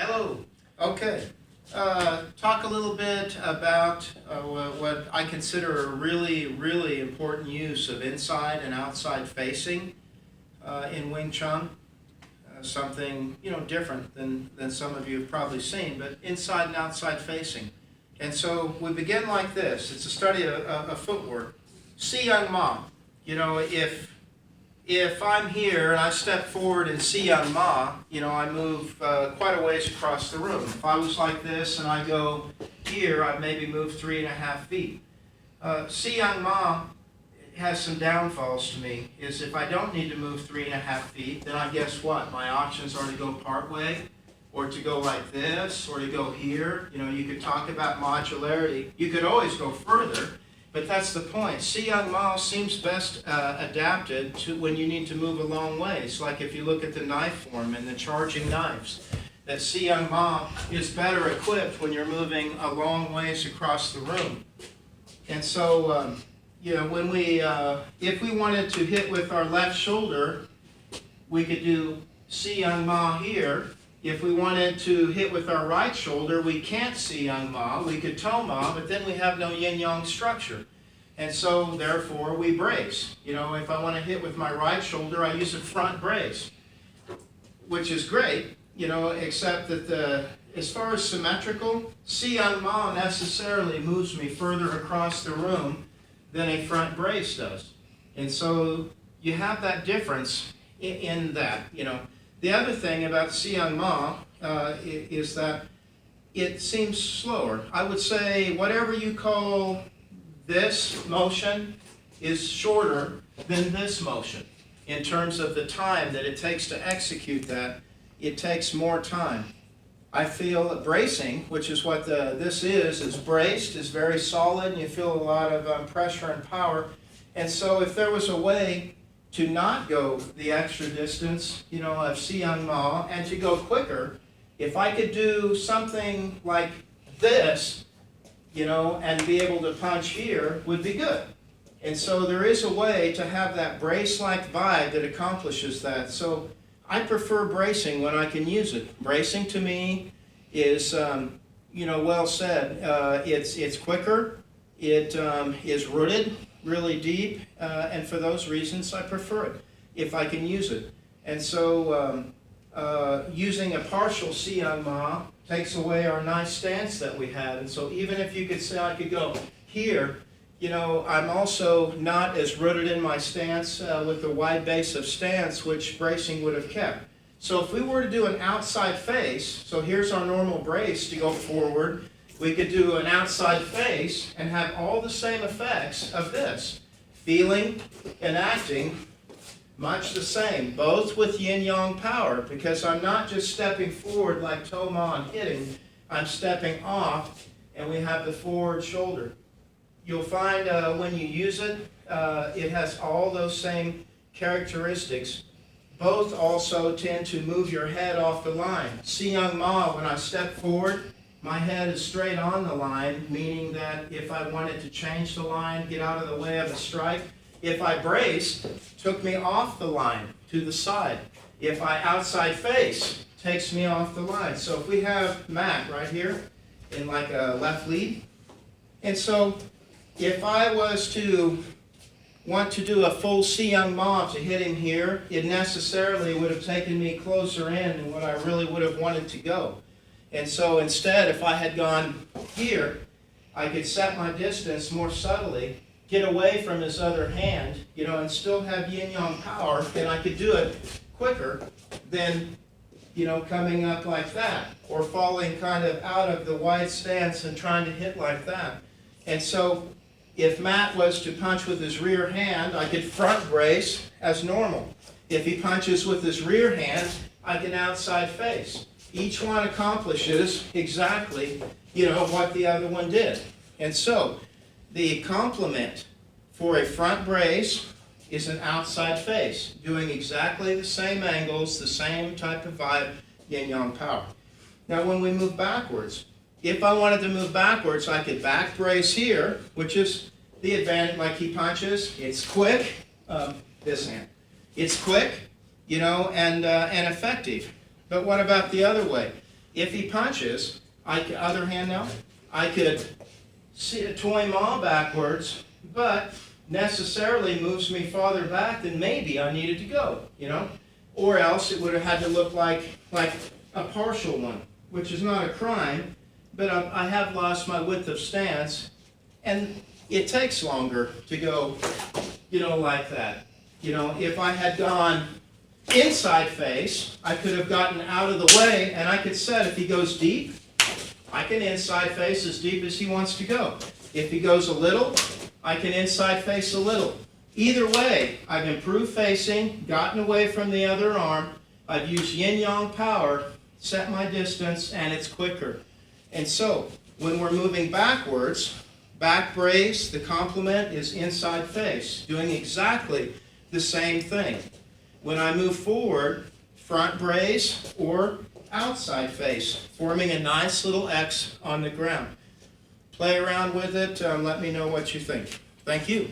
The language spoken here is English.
Hello. Okay. Talk a little bit about what I consider a really important use of inside and outside facing in Wing Chun. Something different than some of you have probably seen, but inside and outside facing. And so we begin like this. It's a study of footwork. Si Young Ma. If I'm here and I step forward in Si Young Ma, I move quite a ways across the room. If I was like this and I go here, I'd maybe move 3.5 feet. Si Young Ma has some downfalls to me. Is if I don't need to move 3.5 feet, then I guess what? My options are to go part way, or to go like this, or to go here. You could talk about modularity. You could always go further. But that's the point. Si Young Ma seems best adapted to when you need to move a long ways. Like if you look at the knife form and the charging knives, that Si Young Ma is better equipped when you're moving a long ways across the room. And so, when if we wanted to hit with our left shoulder, we could do Si Young Ma here. If we wanted to hit with our right shoulder, we can't Si Young Ma. We could Toe Ma, but then we have no yin-yang structure. And so, therefore, we brace. If I want to hit with my right shoulder, I use a front brace, which is great, except that as far as symmetrical, Si Young Ma necessarily moves me further across the room than a front brace does. And so, you have that difference in that, The other thing about Si Young Ma is that it seems slower. I would say whatever you call this motion is shorter than this motion. In terms of the time that it takes to execute that, it takes more time. I feel that bracing, which is what this is braced, is very solid, and you feel a lot of pressure and power. And so if there was a way to not go the extra distance, of Si Young Ma, and to go quicker, if I could do something like this, and be able to punch here, would be good. And so there is a way to have that brace-like vibe that accomplishes that. So I prefer bracing when I can use it. Bracing to me is, well said. It's quicker. It is rooted really deep, and for those reasons I prefer it if I can use it. And so using a partial Si Young Ma takes away our nice stance that we had. And so even if you could say I could go here, I'm also not as rooted in my stance with the wide base of stance which bracing would have kept. So if we were to do an outside face, so here's our normal brace to go forward, we could do an outside face and have all the same effects of this. Feeling and acting much the same, both with yin-yang power, because I'm not just stepping forward like Toe Ma and hitting, I'm stepping off, and we have the forward shoulder. You'll find when you use it, it has all those same characteristics. Both also tend to move your head off the line. Si Young Ma, when I step forward, my head is straight on the line, meaning that if I wanted to change the line, get out of the way of a strike, if I braced, took me off the line to the side. If I outside face, takes me off the line. So if we have Matt right here in like a left lead, and so if I was to want to do a full Si Young Ma to hit him here, it necessarily would have taken me closer in than what I really would have wanted to go. And so instead, if I had gone here, I could set my distance more subtly, get away from his other hand, and still have yin-yang power, and I could do it quicker than, coming up like that, or falling kind of out of the wide stance and trying to hit like that. And so if Matt was to punch with his rear hand, I could front brace as normal. If he punches with his rear hand, I can outside face. Each one accomplishes exactly, what the other one did. And so, the complement for a front brace is an outside face, doing exactly the same angles, the same type of vibe, yin-yang power. Now, when we move backwards, if I wanted to move backwards, I could back brace here, which is the advantage, like he punches. It's quick, this hand. It's quick, and effective. But what about the other way? if he punches, other hand now, I could toy ma backwards, but necessarily moves me farther back than maybe I needed to go, you know? Or else it would have had to look like a partial one, which is not a crime, but I have lost my width of stance, and it takes longer to go, you know, like that. You know, if I had gone inside face, I could have gotten out of the way, and I could set, if he goes deep, I can inside face as deep as he wants to go. If he goes a little, I can inside face a little. Either way, I've improved facing, gotten away from the other arm, I've used yin-yang power, set my distance, and it's quicker. And so, when we're moving backwards, back brace, the complement is inside face, doing exactly the same thing. When I move forward, front brace or outside face, forming a nice little X on the ground. Play around with it, let me know what you think. Thank you.